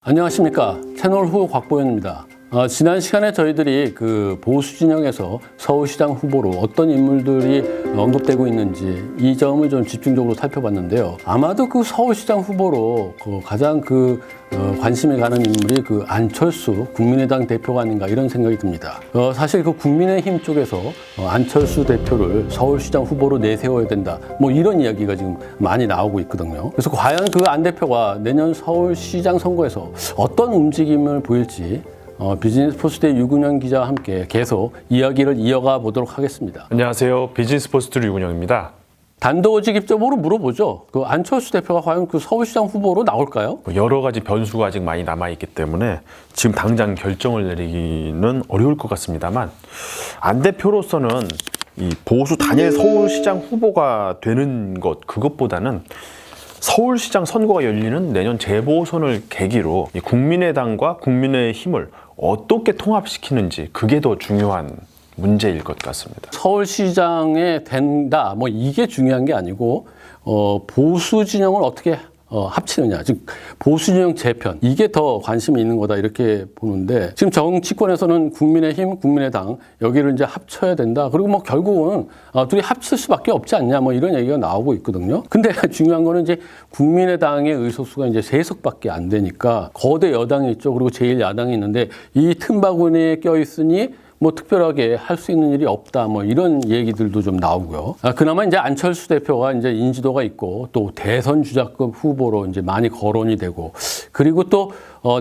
안녕하십니까. 채널 후 곽보현입니다. 지난 시간에 저희들이 그 보수 진영에서 서울시장 후보로 어떤 인물들이 언급되고 있는지 이 점을 좀 집중적으로 살펴봤는데요. 아마도 그 서울시장 후보로 가장 관심이 가는 인물이 그 안철수 국민의당 대표가 아닌가 이런 생각이 듭니다. 사실 그 국민의힘 쪽에서 안철수 대표를 서울시장 후보로 내세워야 된다. 뭐 이런 이야기가 지금 많이 나오고 있거든요. 그래서 과연 그 안 대표가 내년 서울시장 선거에서 어떤 움직임을 보일지 비즈니스 포스트의 유근영 기자와 함께 계속 이야기를 이어가 보도록 하겠습니다. 안녕하세요. 비즈니스 포스트 유근영입니다. 단도직입적으로 물어보죠. 그 안철수 대표가 과연 그 서울시장 후보로 나올까요? 여러 가지 변수가 아직 많이 남아있기 때문에 지금 당장 결정을 내리기는 어려울 것 같습니다만 안 대표로서는 이 보수 단일 서울시장 후보가 되는 것 그것보다는 서울시장 선거가 열리는 내년 재보선을 계기로 이 국민의당과 국민의힘을 어떻게 통합시키는지 그게 더 중요한 문제일 것 같습니다. 서울시장에 된다, 뭐 이게 중요한 게 아니고 보수 진영을 어떻게 합치느냐, 즉 보수 진영 재편 이게 더 관심이 있는 거다 이렇게 보는데 지금 정치권에서는 국민의힘, 국민의당 여기를 이제 합쳐야 된다. 그리고 뭐 결국은 둘이 합칠 수밖에 없지 않냐, 뭐 이런 얘기가 나오고 있거든요. 근데 중요한 거는 이제 국민의당의 의석수가 이제 3석밖에 안 되니까 거대 여당이 있죠. 그리고 제1야당이 있는데 이 틈바구니에 껴 있으니 뭐 특별하게 할 수 있는 일이 없다, 뭐 이런 얘기들도 좀 나오고요. 그나마 이제 안철수 대표가 이제 인지도가 있고 또 대선 주자급 후보로 이제 많이 거론이 되고 그리고 또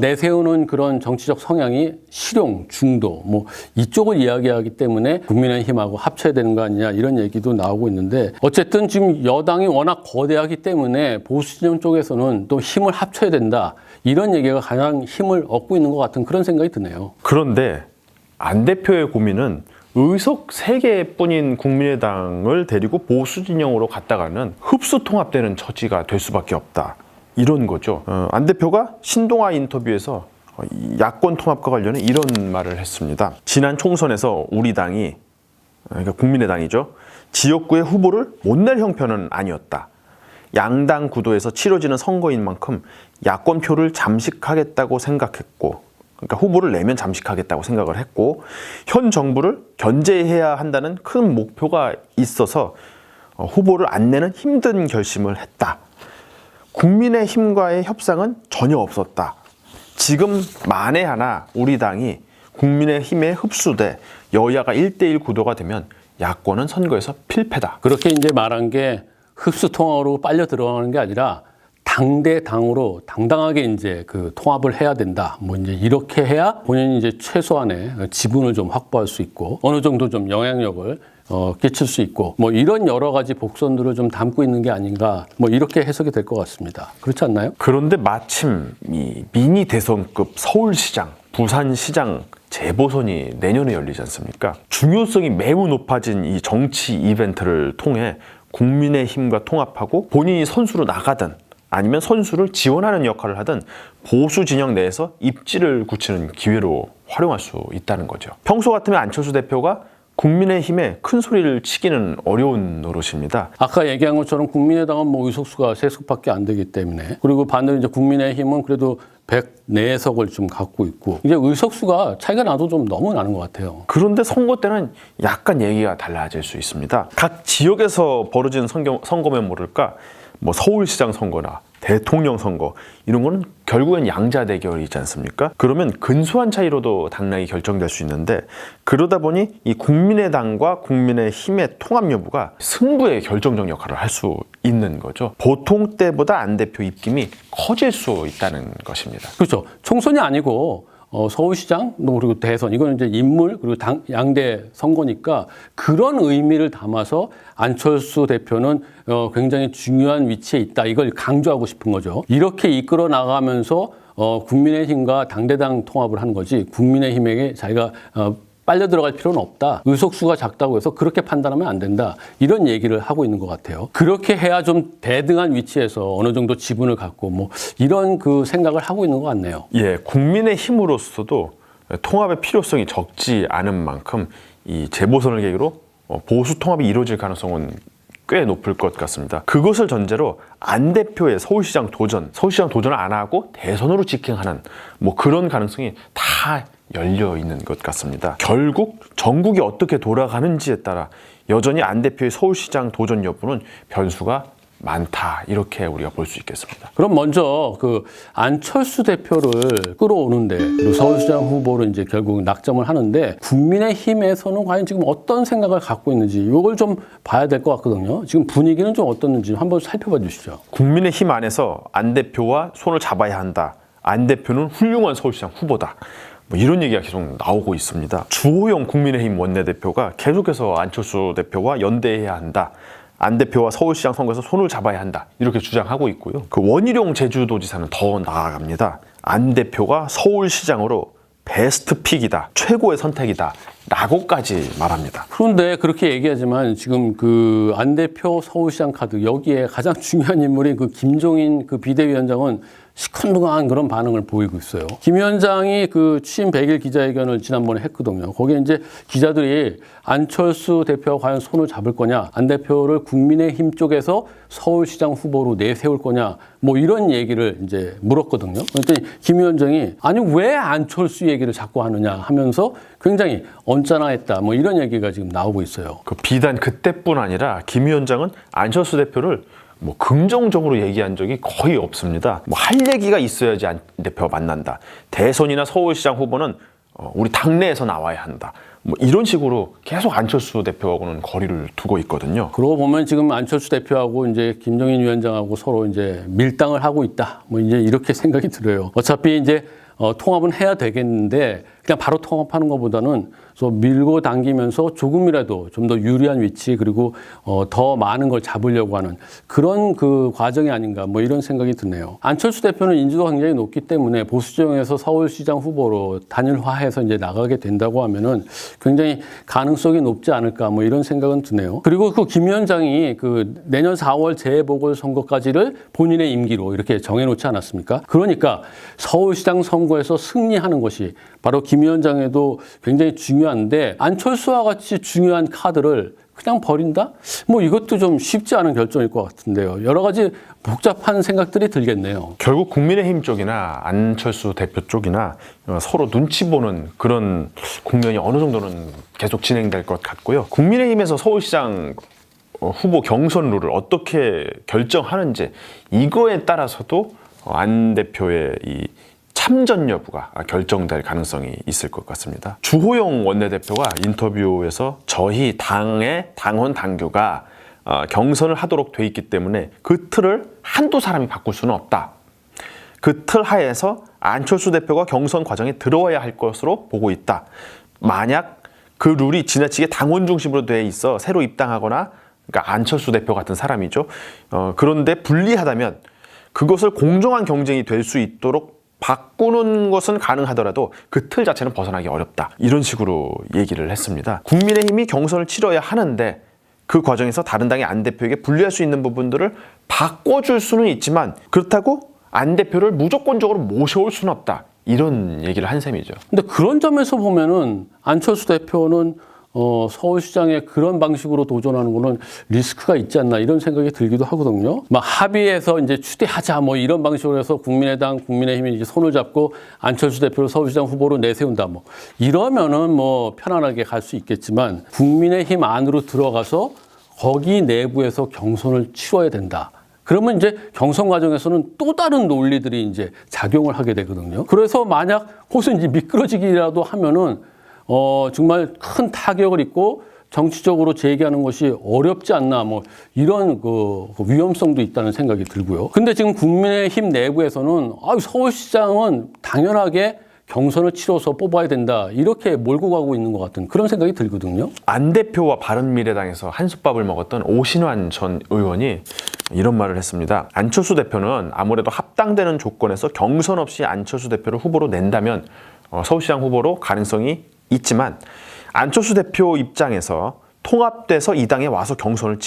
내세우는 그런 정치적 성향이 실용, 중도 뭐 이쪽을 이야기하기 때문에 국민의힘하고 합쳐야 되는 거 아니냐 이런 얘기도 나오고 있는데 어쨌든 지금 여당이 워낙 거대하기 때문에 보수 진영 쪽에서는 또 힘을 합쳐야 된다 이런 얘기가 가장 힘을 얻고 있는 것 같은 그런 생각이 드네요. 그런데 안 대표의 고민은 의석 3개뿐인 국민의당을 데리고 보수 진영으로 갔다가는 흡수 통합되는 처지가 될 수밖에 없다. 이런 거죠. 안 대표가 신동아 인터뷰에서 야권 통합과 관련해 이런 말을 했습니다. 지난 총선에서 우리 당이, 그러니까 국민의당이죠, 지역구의 후보를 못 낼 형편은 아니었다. 양당 구도에서 치러지는 선거인 만큼 야권표를 잠식하겠다고 생각했고, 그러니까 후보를 내면 잠식하겠다고 생각을 했고 현 정부를 견제해야 한다는 큰 목표가 있어서 후보를 안 내는 힘든 결심을 했다. 국민의힘과의 협상은 전혀 없었다. 지금 만에 하나 우리 당이 국민의힘에 흡수돼 여야가 1대1 구도가 되면 야권은 선거에서 필패다. 그렇게 이제 말한 게 흡수 통합으로 빨려 들어가는 게 아니라 당대당으로 당당하게 이제 그 통합을 해야 된다. 뭐 이제 이렇게 해야 본인이 이제 최소한의 지분을 좀 확보할 수 있고 어느 정도 좀 영향력을 끼칠 수 있고 뭐 이런 여러 가지 복선들을 좀 담고 있는 게 아닌가 뭐 이렇게 해석이 될 것 같습니다. 그렇지 않나요? 그런데 마침 이 미니 대선급 서울시장, 부산시장 재보선이 내년에 열리지 않습니까? 중요성이 매우 높아진 이 정치 이벤트를 통해 국민의힘과 통합하고 본인이 선수로 나가든 아니면 선수를 지원하는 역할을 하든 보수 진영 내에서 입지를 굳히는 기회로 활용할 수 있다는 거죠. 평소 같으면 안철수 대표가 국민의힘에 큰 소리를 치기는 어려운 노릇입니다. 아까 얘기한 것처럼 국민의당은 뭐 의석수가 3석밖에 안 되기 때문에 그리고 반대로 이제 국민의힘은 그래도 104석을 좀 갖고 있고 이제 의석수가 차이가 나도 좀 너무 나는 것 같아요. 그런데 선거 때는 약간 얘기가 달라질 수 있습니다. 각 지역에서 벌어지는 선거면 모를까 뭐 서울시장 선거나 대통령 선거 이런 거는 결국엔 양자 대결이지 않습니까? 그러면 근소한 차이로도 당락이 결정될 수 있는데 그러다 보니 이 국민의당과 국민의힘의 통합 여부가 승부의 결정적 역할을 할 수 있는 거죠. 보통 때보다 안 대표 입김이 커질 수 있다는 것입니다. 그렇죠. 총선이 아니고 서울시장 그리고 대선 이거는 이제 인물 그리고 양대 선거니까 그런 의미를 담아서 안철수 대표는 굉장히 중요한 위치에 있다 이걸 강조하고 싶은 거죠. 이렇게 이끌어 나가면서 국민의힘과 당대당 통합을 하는 거지 국민의힘에게 자기가 빨려 들어갈 필요는 없다. 의석수가 작다고 해서 그렇게 판단하면 안 된다. 이런 얘기를 하고 있는 것 같아요. 그렇게 해야 좀 대등한 위치에서 어느 정도 지분을 갖고 뭐 이런 그 생각을 하고 있는 것 같네요. 예, 국민의힘으로서도 통합의 필요성이 적지 않은 만큼 이 재보선을 계기로 보수 통합이 이루어질 가능성은 꽤 높을 것 같습니다. 그것을 전제로 안 대표의 서울시장 도전을 안 하고 대선으로 직행하는 뭐 그런 가능성이 다 열려 있는 것 같습니다. 결국 전국이 어떻게 돌아가는지에 따라 여전히 안 대표의 서울시장 도전 여부는 변수가 많다, 이렇게 우리가 볼 수 있겠습니다. 그럼 먼저 그 안철수 대표를 끌어오는데, 그리고 서울시장 후보를 이제 결국 낙점을 하는데, 국민의힘에서는 과연 지금 어떤 생각을 갖고 있는지 이걸 좀 봐야 될 것 같거든요. 지금 분위기는 좀 어떻는지 한번 살펴봐 주시죠. 국민의힘 안에서 안 대표와 손을 잡아야 한다. 안 대표는 훌륭한 서울시장 후보다. 뭐 이런 얘기가 계속 나오고 있습니다. 주호영 국민의힘 원내대표가 계속해서 안철수 대표와 연대해야 한다. 안 대표와 서울시장 선거에서 손을 잡아야 한다, 이렇게 주장하고 있고요. 그 원희룡 제주도지사는 더 나아갑니다. 안 대표가 서울시장으로 베스트 픽이다, 최고의 선택이다 라고까지 말합니다. 그런데 그렇게 얘기하지만 지금 그 안 대표 서울시장 카드, 여기에 가장 중요한 인물인 그 김종인 그 비대위원장은 시큰둥한 그런 반응을 보이고 있어요. 김 위원장이 그 취임 100일 기자회견을 지난번에 했거든요. 거기에 이제 기자들이 안철수 대표와 과연 손을 잡을 거냐, 안 대표를 국민의힘 쪽에서 서울시장 후보로 내세울 거냐, 뭐 이런 얘기를 이제 물었거든요. 그랬더니 김 위원장이 아니 왜 안철수 얘기를 자꾸 하느냐 하면서 굉장히 언짢아했다, 뭐 이런 얘기가 지금 나오고 있어요. 그 비단 그때뿐 아니라 김 위원장은 안철수 대표를 뭐 긍정적으로 얘기한 적이 거의 없습니다. 뭐 할 얘기가 있어야지 안 대표와 만난다. 대선이나 서울시장 후보는 우리 당내에서 나와야 한다. 뭐 이런 식으로 계속 안철수 대표하고는 거리를 두고 있거든요. 그러고 보면 지금 안철수 대표하고 이제 김종인 위원장하고 서로 이제 밀당을 하고 있다, 뭐 이제 이렇게 생각이 들어요. 어차피 이제 통합은 해야 되겠는데 그냥 바로 통합하는 것보다는 밀고 당기면서 조금이라도 좀 더 유리한 위치, 그리고 더 많은 걸 잡으려고 하는 그런 그 과정이 아닌가, 뭐 이런 생각이 드네요. 안철수 대표는 인지도가 굉장히 높기 때문에 보수 진영에서 서울시장 후보로 단일화해서 이제 나가게 된다고 하면은 굉장히 가능성이 높지 않을까, 뭐 이런 생각은 드네요. 그리고 그 김 위원장이 그 내년 4월 재보궐선거까지를 본인의 임기로 이렇게 정해놓지 않았습니까? 그러니까 서울시장 선거에서 승리하는 것이 바로 김 위원장에도 굉장히 중요한데, 안철수와 같이 중요한 카드를 그냥 버린다? 뭐 이것도 좀 쉽지 않은 결정일 것 같은데요. 여러 가지 복잡한 생각들이 들겠네요. 결국 국민의힘 쪽이나 안철수 대표 쪽이나 서로 눈치 보는 그런 국면이 어느 정도는 계속 진행될 것 같고요. 국민의힘에서 서울시장 후보 경선 룰을 어떻게 결정하는지, 이거에 따라서도 안 대표의 이 참전 여부가 결정될 가능성이 있을 것 같습니다. 주호영 원내대표가 인터뷰에서 저희 당의 당원 당규가 경선을 하도록 돼 있기 때문에 그 틀을 한두 사람이 바꿀 수는 없다. 그 틀 하에서 안철수 대표가 경선 과정에 들어와야 할 것으로 보고 있다. 만약 그 룰이 지나치게 당원 중심으로 돼 있어 새로 입당하거나, 그러니까 안철수 대표 같은 사람이죠. 그런데 불리하다면 그것을 공정한 경쟁이 될 수 있도록 바꾸는 것은 가능하더라도 그 틀 자체는 벗어나기 어렵다, 이런 식으로 얘기를 했습니다. 국민의힘이 경선을 치러야 하는데 그 과정에서 다른 당의 안 대표에게 불리할 수 있는 부분들을 바꿔줄 수는 있지만 그렇다고 안 대표를 무조건적으로 모셔올 수는 없다, 이런 얘기를 한 셈이죠. 근데 그런 점에서 보면은 안철수 대표는 서울시장에 그런 방식으로 도전하는 거는 리스크가 있지 않나, 이런 생각이 들기도 하거든요. 막 합의해서 이제 추대하자, 뭐 이런 방식으로 해서 국민의당, 국민의힘이 이제 손을 잡고 안철수 대표를 서울시장 후보로 내세운다, 뭐 이러면은 뭐 편안하게 갈 수 있겠지만, 국민의힘 안으로 들어가서 거기 내부에서 경선을 치러야 된다. 그러면 이제 경선 과정에서는 또 다른 논리들이 이제 작용을 하게 되거든요. 그래서 만약 혹시 이제 미끄러지기라도 하면은 정말 큰 타격을 입고 정치적으로 재기하는 것이 어렵지 않나, 뭐 이런 그 위험성도 있다는 생각이 들고요. 근데 지금 국민의힘 내부에서는 서울시장은 당연하게 경선을 치러서 뽑아야 된다, 이렇게 몰고 가고 있는 것 같은 그런 생각이 들거든요. 안 대표와 바른미래당에서 한솥밥을 먹었던 오신환 전 의원이 이런 말을 했습니다. 안철수 대표는 아무래도 합당되는 조건에서 경선 없이 안철수 대표를 후보로 낸다면 서울시장 후보로 가능성이 있지만, 안철수 대표 입장에서 통합돼서 이 당에 와서 경선을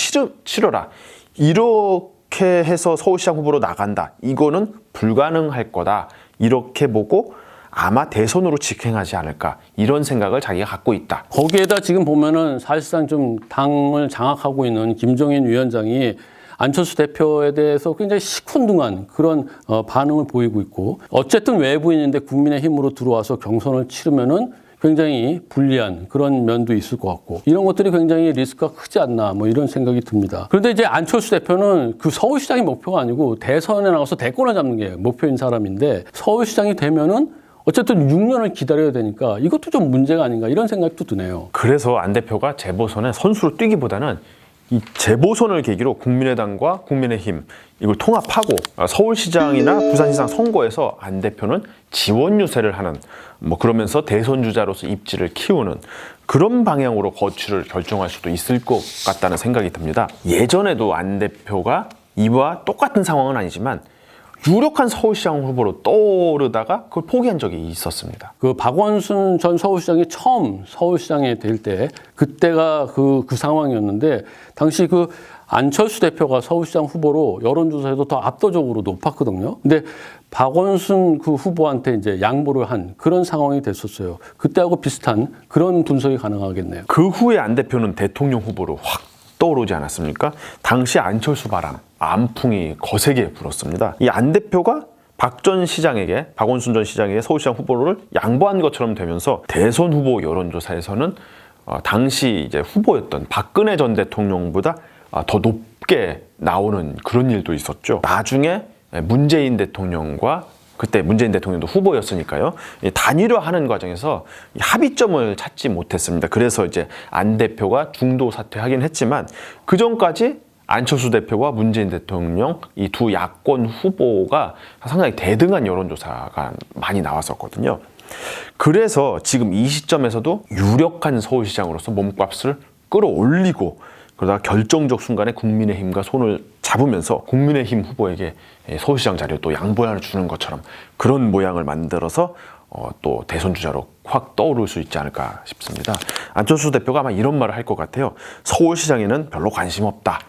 치러라, 이렇게 해서 서울시장 후보로 나간다, 이거는 불가능할 거다, 이렇게 보고 아마 대선으로 직행하지 않을까 이런 생각을 자기가 갖고 있다. 거기에다 지금 보면은 사실상 좀 당을 장악하고 있는 김종인 위원장이 안철수 대표에 대해서 굉장히 시큰둥한 그런 반응을 보이고 있고, 어쨌든 외부인인데 국민의힘으로 들어와서 경선을 치르면은 굉장히 불리한 그런 면도 있을 것 같고, 이런 것들이 굉장히 리스크가 크지 않나 뭐 이런 생각이 듭니다. 그런데 이제 안철수 대표는 그 서울시장이 목표가 아니고 대선에 나가서 대권을 잡는 게 목표인 사람인데, 서울시장이 되면은 어쨌든 6년을 기다려야 되니까 이것도 좀 문제가 아닌가 이런 생각도 드네요. 그래서 안 대표가 재보선에 선수로 뛰기보다는 이 재보선을 계기로 국민의당과 국민의힘 이걸 통합하고 서울시장이나 부산시장 선거에서 안 대표는 지원 유세를 하는, 뭐 그러면서 대선 주자로서 입지를 키우는 그런 방향으로 거취를 결정할 수도 있을 것 같다는 생각이 듭니다. 예전에도 안 대표가 이와 똑같은 상황은 아니지만 유력한 서울시장 후보로 떠오르다가 그걸 포기한 적이 있었습니다. 그 박원순 전 서울시장이 처음 서울시장에 될 때 그때가 그 상황이었는데, 당시 그 안철수 대표가 서울시장 후보로 여론조사에도 더 압도적으로 높았거든요. 근데 박원순 그 후보한테 이제 양보를 한 그런 상황이 됐었어요. 그때하고 비슷한 그런 분석이 가능하겠네요. 그 후에 안 대표는 대통령 후보로 확 떠오르지 않았습니까? 당시 안철수 바람, 안풍이 거세게 불었습니다. 이 안 대표가 박원순 전 시장에게 서울시장 후보를 양보한 것처럼 되면서 대선 후보 여론조사에서는 당시 이제 후보였던 박근혜 전 대통령보다 더 높게 나오는 그런 일도 있었죠. 나중에 문재인 대통령과, 그때 문재인 대통령도 후보였으니까요, 단일화하는 과정에서 합의점을 찾지 못했습니다. 그래서 이제 안 대표가 중도 사퇴하긴 했지만, 그 전까지 안철수 대표와 문재인 대통령 이 두 야권 후보가 상당히 대등한 여론조사가 많이 나왔었거든요. 그래서 지금 이 시점에서도 유력한 서울시장으로서 몸값을 끌어올리고, 그러다가 결정적 순간에 국민의힘과 손을 잡으면서 국민의힘 후보에게 서울시장 자리를 또 양보해 주는 것처럼 그런 모양을 만들어서 또 대선 주자로 확 떠오를 수 있지 않을까 싶습니다. 안철수 대표가 아마 이런 말을 할 것 같아요. 서울시장에는 별로 관심 없다.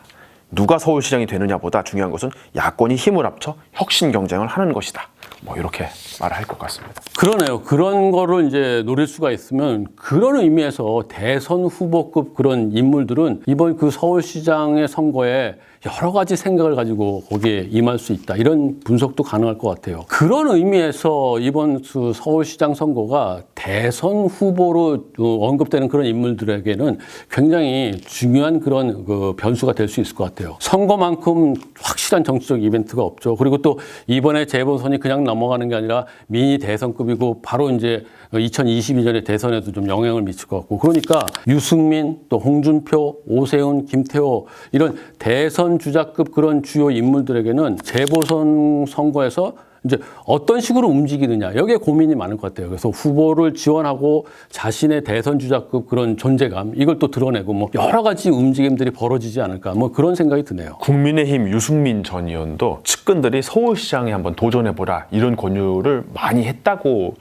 누가 서울시장이 되느냐보다 중요한 것은 야권이 힘을 합쳐 혁신 경쟁을 하는 것이다. 뭐 이렇게 말을 할 것 같습니다. 그러네요. 그런 거를 이제 노릴 수가 있으면, 그런 의미에서 대선 후보급 그런 인물들은 이번 그 서울시장의 선거에 여러 가지 생각을 가지고 거기에 임할 수 있다, 이런 분석도 가능할 것 같아요. 그런 의미에서 이번 그 서울시장 선거가 대선 후보로 언급되는 그런 인물들에게는 굉장히 중요한 그런 그 변수가 될 수 있을 것 같아요. 선거만큼 확실한 정치적 이벤트가 없죠. 그리고 또 이번에 재보선이 그냥 넘어가는 게 아니라 미니 대선급이고 바로 이제 2022년에 대선에도 좀 영향을 미칠 것 같고, 그러니까 유승민, 또 홍준표, 오세훈, 김태호 이런 대선 주자급 그런 주요 인물들에게는 재보선 선거에서 이제 어떤 식으로 움직이느냐, 여기에 고민이 많을 것 같아요. 그래서 후보를 지원하고 자신의 대선 주자급 그런 존재감, 이걸 또 드러내고 뭐 여러 가지 움직임들이 벌어지지 않을까, 뭐 그런 생각이 드네요. 국민의힘 유승민 전 의원도 측근들이 서울시장에 한번 도전해보라 이런 권유를 많이 했다고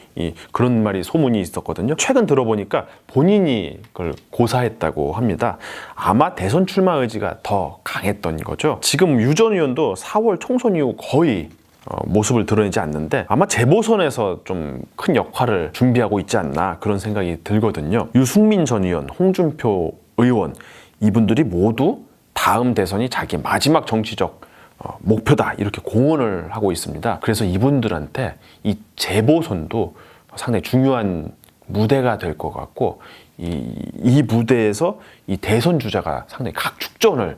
그런 말이 소문이 있었거든요. 최근 들어보니까 본인이 그걸 고사했다고 합니다. 아마 대선 출마 의지가 더 강했던 거죠. 지금 유 전 의원도 4월 총선 이후 거의 모습을 드러내지 않는데 아마 재보선에서 좀 큰 역할을 준비하고 있지 않나 그런 생각이 들거든요. 유승민 전 의원, 홍준표 의원, 이분들이 모두 다음 대선이 자기 마지막 정치적 목표다 이렇게 공언을 하고 있습니다. 그래서 이분들한테 이 재보선도 상당히 중요한 무대가 될 것 같고, 이 무대에서 이 대선 주자가 상당히 각축전을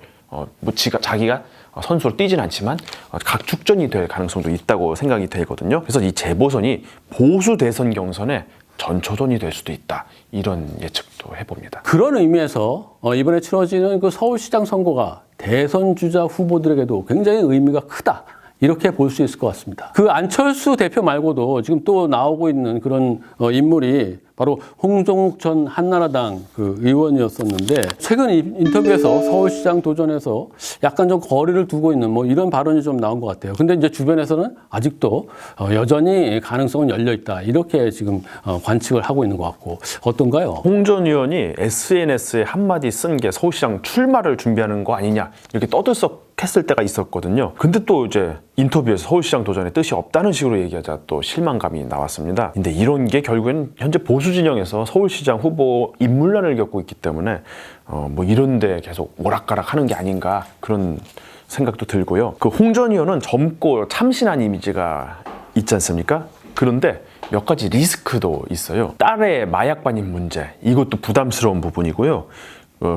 자기가 선수로 뛰진 않지만 각축전이 될 가능성도 있다고 생각이 되거든요. 그래서 이 재보선이 보수 대선 경선의 전초전이 될 수도 있다, 이런 예측도 해봅니다. 그런 의미에서 이번에 치러지는 그 서울시장 선거가 대선 주자 후보들에게도 굉장히 의미가 크다, 이렇게 볼 수 있을 것 같습니다. 그 안철수 대표 말고도 지금 또 나오고 있는 그런 인물이 바로 홍정욱 전 한나라당 그 의원이었었는데, 최근 인터뷰에서 서울시장 도전에서 약간 좀 거리를 두고 있는 뭐 이런 발언이 좀 나온 것 같아요. 근데 이제 주변에서는 아직도 여전히 가능성은 열려 있다, 이렇게 지금 관측을 하고 있는 것 같고, 어떤가요? 홍 전 의원이 SNS에 한마디 쓴 게 서울시장 출마를 준비하는 거 아니냐 이렇게 떠들썩 했을 때가 있었거든요. 근데 또 이제 인터뷰에서 서울시장 도전에 뜻이 없다는 식으로 얘기하자 또 실망감이 나왔습니다. 근데 이런 게 결국엔 현재 보수 진영에서 서울시장 후보 인물난을 겪고 있기 때문에 뭐 이런데 계속 오락가락하는 게 아닌가 그런 생각도 들고요. 그 홍 전 의원은 젊고 참신한 이미지가 있지 않습니까? 그런데 몇 가지 리스크도 있어요. 딸의 마약 반입 문제, 이것도 부담스러운 부분이고요.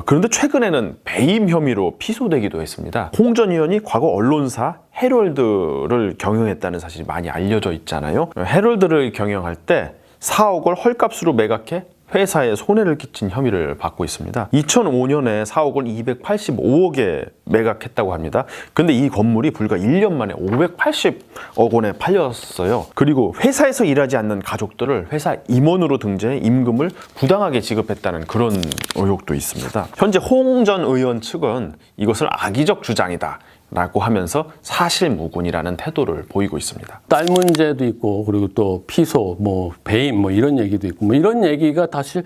그런데 최근에는 배임 혐의로 피소되기도 했습니다. 홍 전 의원이 과거 언론사 헤럴드를 경영했다는 사실이 많이 알려져 있잖아요. 헤럴드를 경영할 때 4억을 헐값으로 매각해 회사에 손해를 끼친 혐의를 받고 있습니다. 2005년에 4억을 285억에 매각했다고 합니다. 근데 이 건물이 불과 1년 만에 580억 원에 팔렸어요. 그리고 회사에서 일하지 않는 가족들을 회사 임원으로 등재해 임금을 부당하게 지급했다는 그런 의혹도 있습니다. 현재 홍 전 의원 측은 이것을 악의적 주장이다 라고 하면서 사실무근이라는 태도를 보이고 있습니다. 딸 문제도 있고 그리고 또 피소, 뭐 배임 뭐 이런 얘기도 있고 뭐 이런 얘기가 사실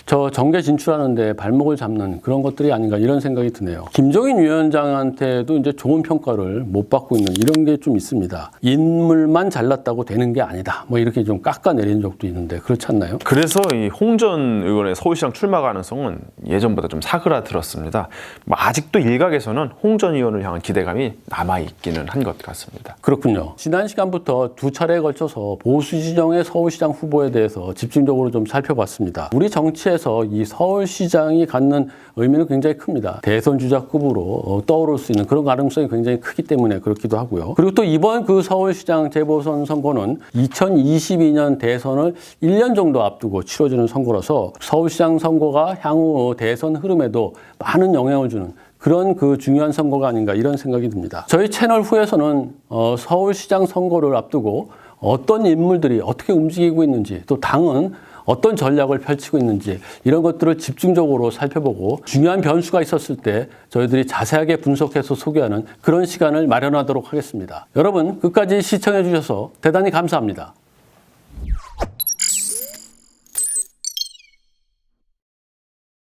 저 정계 진출하는데 발목을 잡는 그런 것들이 아닌가 이런 생각이 드네요. 김종인 위원장한테도 이제 좋은 평가를 못 받고 있는 이런 게 좀 있습니다. 인물만 잘났다고 되는 게 아니다. 뭐 이렇게 좀 깎아내린 적도 있는데 그렇지 않나요? 그래서 이 홍 전 의원의 서울시장 출마 가능성은 예전보다 좀 사그라들었습니다. 뭐 아직도 일각에서는 홍 전 의원을 향한 기대감이 남아있기는 한 것 같습니다. 그렇군요. 지난 시간부터 두 차례에 걸쳐서 보수 진영의 서울시장 후보에 대해서 집중적으로 좀 살펴봤습니다. 우리 정치에서 이 서울시장이 갖는 의미는 굉장히 큽니다. 대선 주자급으로 떠오를 수 있는 그런 가능성이 굉장히 크기 때문에 그렇기도 하고요. 그리고 또 이번 그 서울시장 재보선 선거는 2022년 대선을 1년 정도 앞두고 치러지는 선거라서 서울시장 선거가 향후 대선 흐름에도 많은 영향을 주는 그런 그 중요한 선거가 아닌가 이런 생각이 듭니다. 저희 채널 후에서는 서울시장 선거를 앞두고 어떤 인물들이 어떻게 움직이고 있는지 또 당은 어떤 전략을 펼치고 있는지 이런 것들을 집중적으로 살펴보고 중요한 변수가 있었을 때 저희들이 자세하게 분석해서 소개하는 그런 시간을 마련하도록 하겠습니다. 여러분 끝까지 시청해 주셔서 대단히 감사합니다.